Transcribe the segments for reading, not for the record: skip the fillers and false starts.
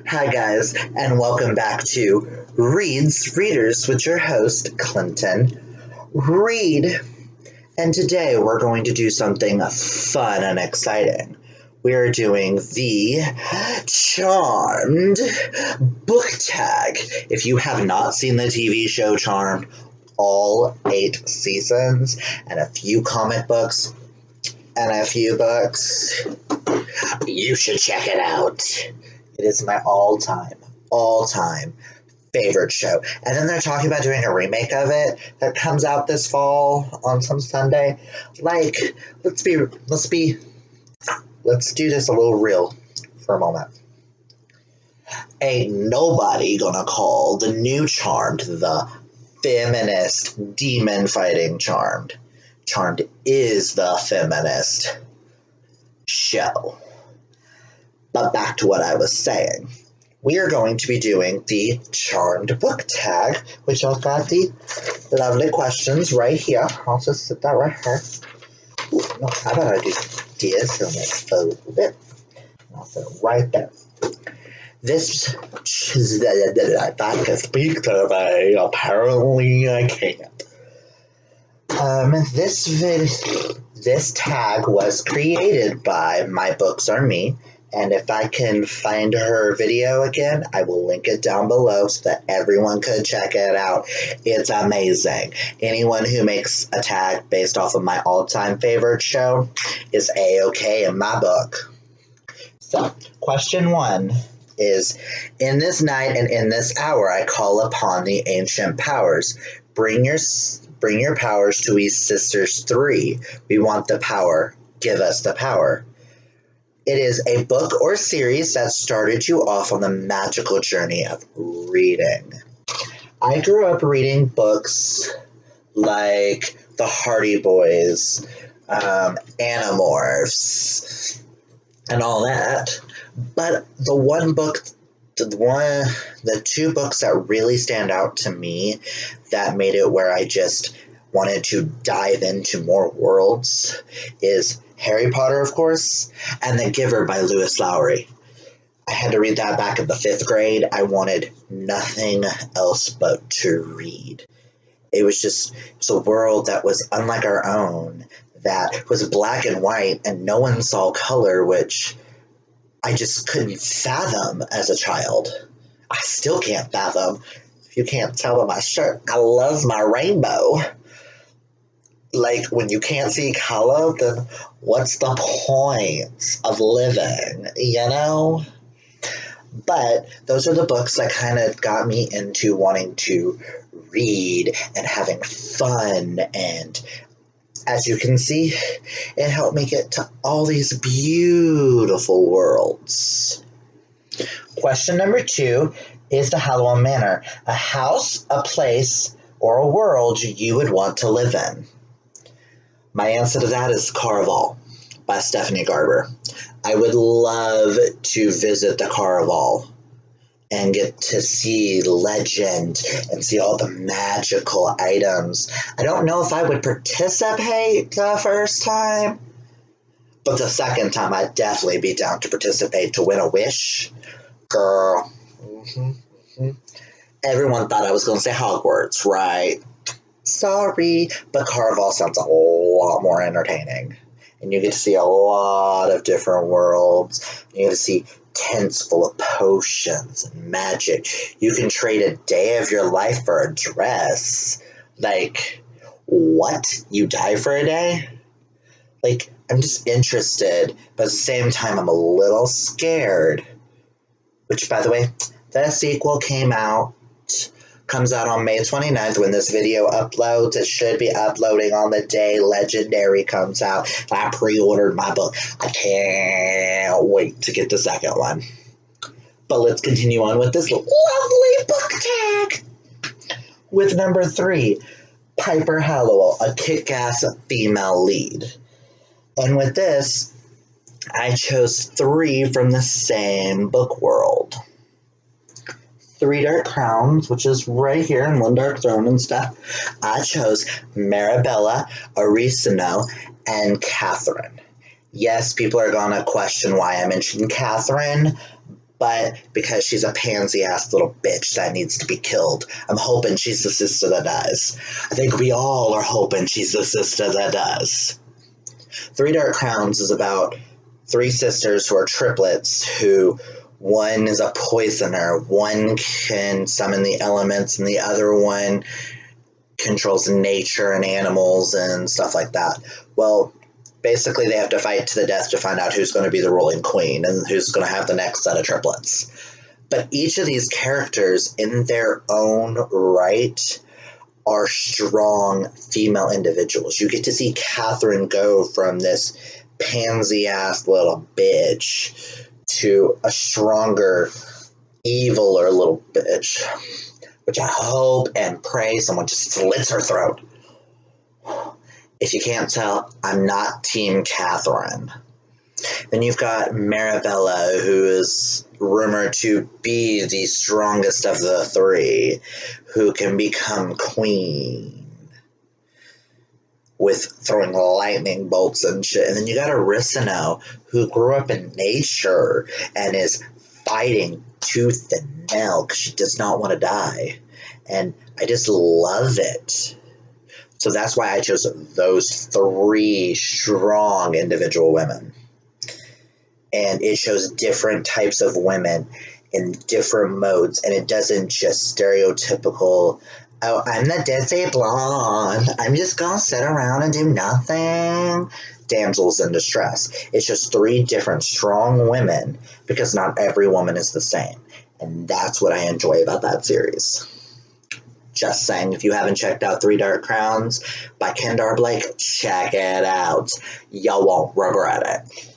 Hi, guys, and welcome back to Readers with your host, Clinton Reed. And today we're going to do something fun and exciting. We are doing the Charmed book tag. If you have not seen the TV show Charmed, all 8 seasons, and a few comic books, and a few books, you should check it out. It is my all-time favorite show. And then they're talking about doing a remake of it that comes out this fall on some Sunday. Like, let's do this a little real for a moment. Ain't nobody gonna call the new Charmed the feminist demon-fighting Charmed. Charmed is the feminist show. But back to what I was saying. We are going to be doing the Charmed book tag, which I've got the lovely questions right here. I'll just sit that right here. Ooh, no, how about I do this and let's fold it. I'll sit it right there. This, if I can speak today, apparently I can't. This tag was created by My Books Are Me, and if I can find her video again, I will link it down below so that everyone could check it out. It's amazing. Anyone who makes a tag based off of my all-time favorite show is A-okay in my book. So, question 1 is, in this night and in this hour I call upon the ancient powers. Bring your powers to we sisters 3. We want the power. Give us the power. It is a book or series that started you off on the magical journey of reading. I grew up reading books like The Hardy Boys, Animorphs, and all that. But the 2 books that really stand out to me that made it where I just wanted to dive into more worlds is Harry Potter, of course, and The Giver by Lewis Lowry. I had to read that back in the 5th grade. I wanted nothing else but to read. It was a world that was unlike our own, that was black and white, and no one saw color, which I just couldn't fathom as a child. I still can't fathom. If you can't tell by my shirt, I love my rainbow. Like, when you can't see color, then what's the point of living, you know? But those are the books that kind of got me into wanting to read and having fun, and as you can see, it helped me get to all these beautiful worlds. Question number 2 is the Halloween Manor, a house, a place, or a world you would want to live in. My answer to that is Caraval by Stephanie Garber. I would love to visit the Caraval and get to see legend and see all the magical items. I don't know if I would participate the first time, but the second time I'd definitely be down to participate to win a wish. Girl. Everyone thought I was going to say Hogwarts, right? Sorry, but Caraval sounds a lot more entertaining. And you get to see a lot of different worlds. You get to see tents full of potions and magic. You can trade a day of your life for a dress. Like, what? You die for a day? Like, I'm just interested, but at the same time, I'm a little scared. Which, by the way, the sequel comes out on May 29th when this video uploads. It should be uploading on the day Legendary comes out. I pre-ordered my book. I can't wait to get the second one. But let's continue on with this lovely book tag. With number 3, Piper Halliwell, a kick-ass female lead. And with this, I chose 3 from the same book world. 3 Dark Crowns, which is right here in One Dark Throne and stuff. I chose Marabella, Arisano, and Catherine. Yes, people are going to question why I mentioned Catherine, but because she's a pansy-ass little bitch that needs to be killed, I'm hoping she's the sister that does. I think we all are hoping she's the sister that does. Three Dark Crowns is about three sisters who are triplets who one is a poisoner, one can summon the elements, and the other one controls nature and animals and stuff like that. Well, basically they have to fight to the death to find out who's going to be the ruling queen and who's going to have the next set of triplets. But each of these characters, in their own right, are strong female individuals. You get to see Catherine go from this pansy-ass little bitch to a stronger, eviler little bitch, which I hope and pray someone just slits her throat. If you can't tell, I'm not Team Catherine. Then you've got Marabella, who is rumored to be the strongest of the three, who can become queen with throwing lightning bolts and shit. And then you got Arisino, who grew up in nature and is fighting tooth and nail because she does not want to die. And I just love it. So that's why I chose those three strong individual women. And it shows different types of women in different modes, and it doesn't just stereotypical, oh, I'm the Desi blonde, I'm just gonna sit around and do nothing, damsels in distress. It's just three different strong women, because not every woman is the same. And that's what I enjoy about that series. Just saying, if you haven't checked out Three Dark Crowns by Kendar Blake, check it out. You won't regret it.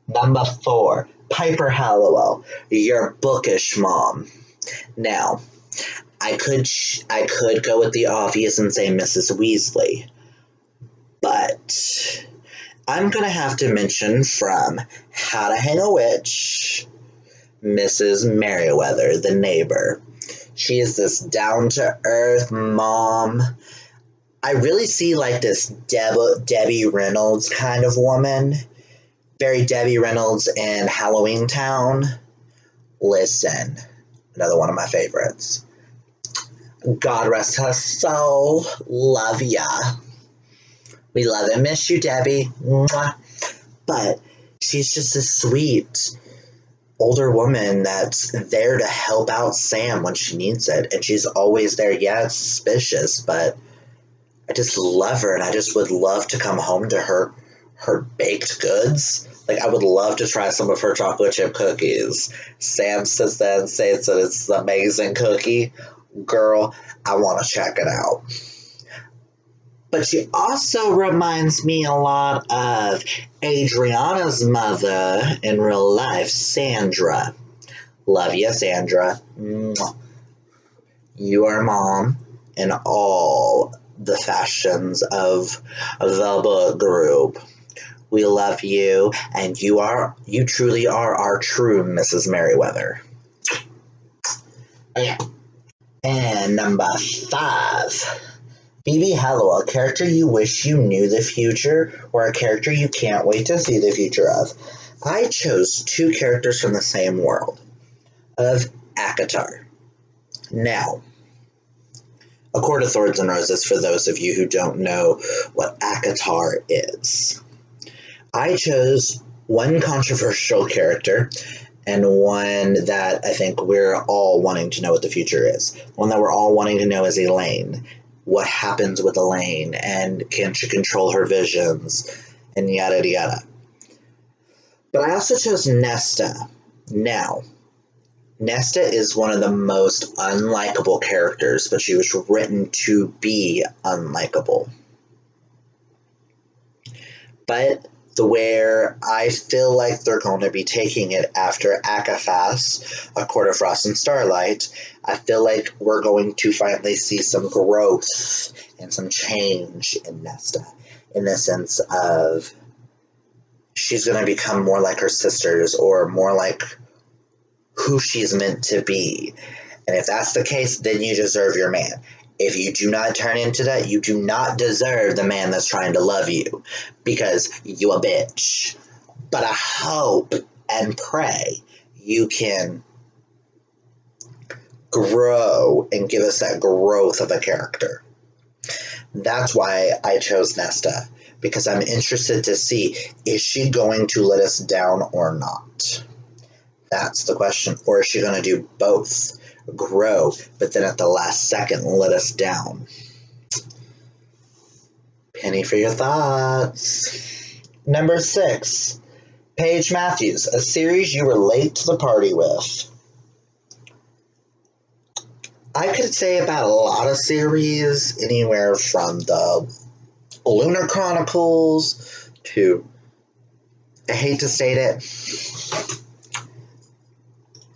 Number 4, Piper Halliwell, your bookish mom. Now, I could go with the obvious and say Mrs. Weasley, but I'm going to have to mention from How to Hang a Witch, Mrs. Merriweather, the neighbor. She is this down-to-earth mom. I really see like this Debbie Reynolds kind of woman. Very Debbie Reynolds in Halloween Town. Listen, another one of my favorites. God rest her soul. Love ya. We love and miss you, Debbie. Mwah. But she's just a sweet older woman that's there to help out Sam when she needs it. And she's always there. Yeah, it's suspicious, but I just love her, and I just would love to come home to her baked goods. Like, I would love to try some of her chocolate chip cookies. Sam sits there and says that it's an amazing cookie. Girl, I want to check it out. But she also reminds me a lot of Adriana's mother in real life, Sandra. Love you, Sandra. You are mom in all the fashions of the book group. We love you, and you truly are our true Mrs. Merriweather. Okay. And number 5, Phoebe Halliwell, a character you wish you knew the future, or a character you can't wait to see the future of. I chose 2 characters from the same world, of ACOTAR. Now, A Court of Thorns and Roses, for those of you who don't know what ACOTAR is. I chose one controversial character and one that I think we're all wanting to know what the future is. One that we're all wanting to know is Elaine. What happens with Elaine, and can she control her visions, and yada yada. But I also chose Nesta. Now, Nesta is one of the most unlikable characters, but she was written to be unlikable. But where I feel like they're going to be taking it after ACOFAS, A Court of Frost and Starlight, I feel like we're going to finally see some growth and some change in Nesta, in the sense of she's going to become more like her sisters, or more like who she's meant to be. And if that's the case, then you deserve your man. If you do not turn into that, you do not deserve the man that's trying to love you, because you a bitch. But I hope and pray you can grow and give us that growth of a character. That's why I chose Nesta, because I'm interested to see, is she going to let us down or not? That's the question. Or is she going to do both? Grow, but then at the last second let us down? Penny for your thoughts. Number 6, Paige Matthews, a series you were late to the party with. I could say about a lot of series, anywhere from the Lunar Chronicles to, I hate to state it,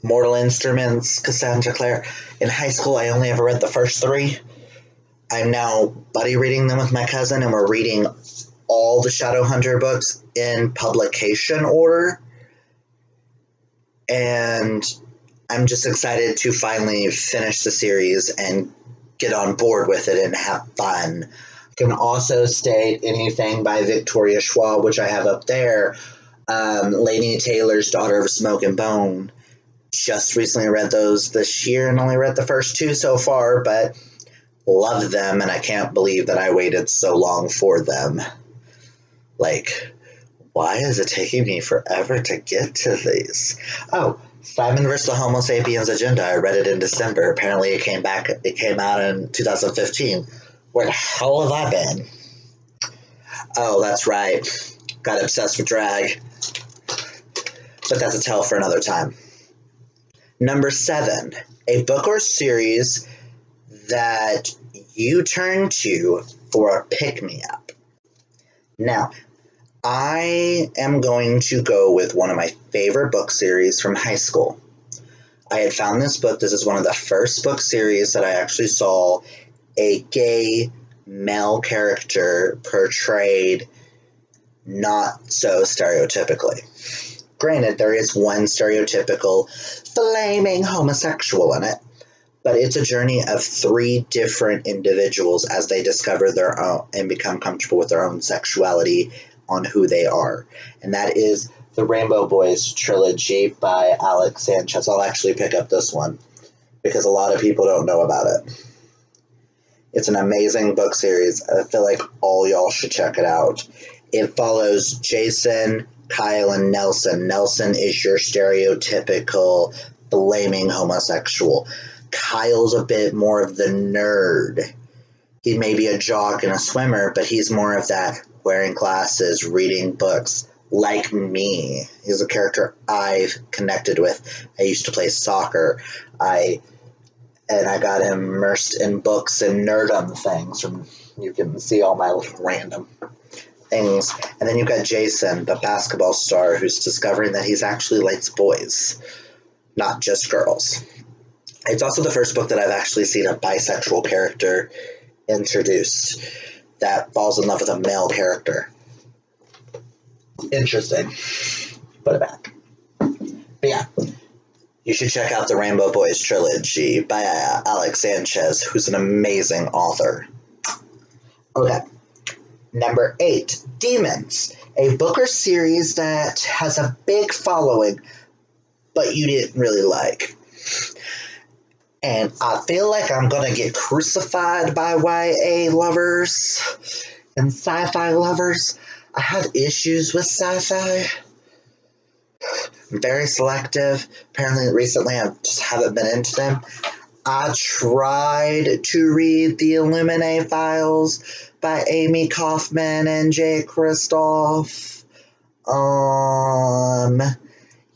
Mortal Instruments, Cassandra Clare. In high school, I only ever read the first 3. I'm now buddy reading them with my cousin, and we're reading all the Shadowhunter books in publication order. And I'm just excited to finally finish the series and get on board with it and have fun. I can also state anything by Victoria Schwab, which I have up there. Laini Taylor's Daughter of Smoke and Bone. Just recently read those this year and only read the first 2 so far, but love them, and I can't believe that I waited so long for them. Like, why is it taking me forever to get to these? Oh, Simon vs. the Homo Sapiens Agenda. I read it in December. Apparently it came out in 2015. Where the hell have I been? Oh, that's right. Got obsessed with drag. But that's a tale for another time. Number 7, a book or series that you turn to for a pick-me-up. Now, I am going to go with one of my favorite book series from high school. I had found this book. This is one of the first book series that I actually saw a gay male character portrayed not so stereotypically. Granted, there is one stereotypical flaming homosexual in it, but it's a journey of 3 different individuals as they discover their own and become comfortable with their own sexuality on who they are. And that is the Rainbow Boys trilogy by Alex Sanchez. I'll actually pick up this one because a lot of people don't know about it. It's an amazing book series. I feel like all y'all should check it out. It follows Jason, Kyle, and Nelson. Nelson is your stereotypical flaming homosexual. Kyle's a bit more of the nerd. He may be a jock and a swimmer, but he's more of that wearing glasses, reading books, like me. He's a character I've connected with. I used to play soccer. I got immersed in books and nerdum things. You can see all my random things. And then you've got Jason, the basketball star, who's discovering that he's actually likes boys, not just girls. It's also the first book that I've actually seen a bisexual character introduced that falls in love with a male character. Interesting. Put it back. But yeah, you should check out the Rainbow Boys trilogy by Alex Sanchez, who's an amazing author. Okay. Number 8, Demons, a book or series that has a big following, but you didn't really like. And I feel like I'm going to get crucified by YA lovers and sci-fi lovers. I had issues with sci-fi. I'm very selective. Apparently recently I just haven't been into them. I tried to read the Illuminae Files by Amy Kaufman and Jay Kristoff.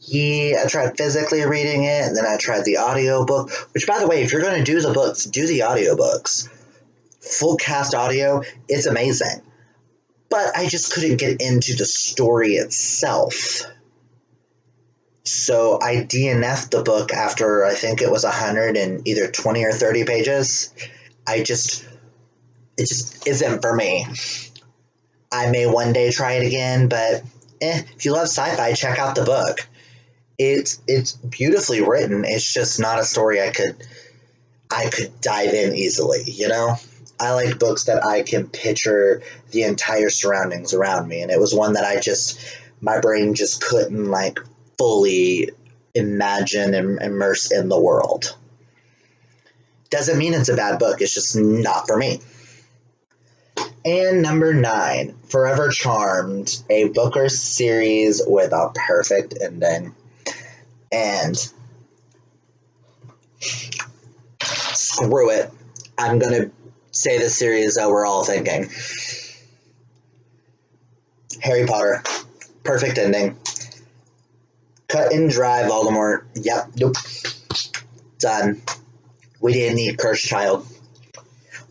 Yeah, I tried physically reading it, and then I tried the audiobook, which, by the way, if you're going to do the books, do the audiobooks. Full cast audio, it's amazing. But I just couldn't get into the story itself. So I DNF'd the book after, I think it was 100 and either 20 or 30 pages. It just isn't for me. I may one day try it again, but if you love sci-fi, check out the book. It's beautifully written. It's just not a story I could dive in easily, you know? I like books that I can picture the entire surroundings around me, and it was one that my brain just couldn't, like, fully imagine and immerse in the world. Doesn't mean it's a bad book, it's just not for me. And number 9, Forever Charmed, a book or series with a perfect ending. And screw it, I'm gonna say the series that we're all thinking. Harry Potter, perfect ending. Cut and dry Voldemort. Yep, nope. Done. We didn't need Cursed Child.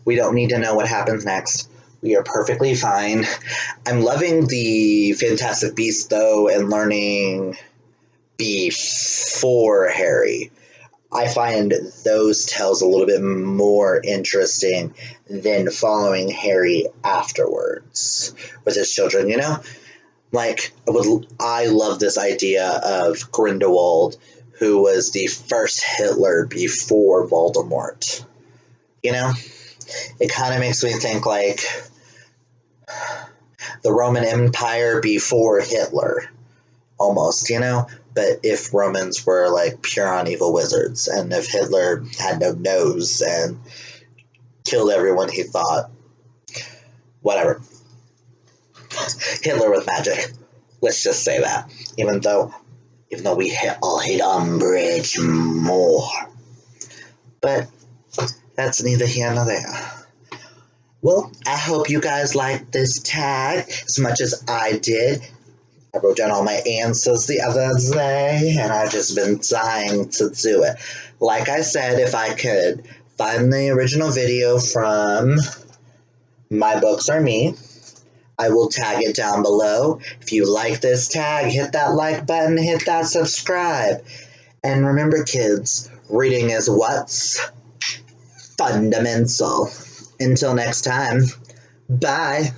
We don't need to know what happens next. We are perfectly fine. I'm loving the Fantastic Beasts, though, and learning before Harry. I find those tales a little bit more interesting than following Harry afterwards with his children, you know? Like, I love this idea of Grindelwald, who was the first Hitler before Voldemort. You know? It kind of makes me think like the Roman Empire before Hitler, almost, you know? But if Romans were like pure on evil wizards, and if Hitler had no nose and killed everyone he thought, whatever. Hitler with magic. Let's just say that. Even though we all hate Umbridge more. But that's neither here nor there. Well, I hope you guys liked this tag as much as I did. I wrote down all my answers the other day, and I've just been dying to do it. Like I said, if I could find the original video from My Books Are Me, I will tag it down below. If you like this tag, hit that like button, hit that subscribe. And remember, kids, reading is what's fundamental. Until next time, bye.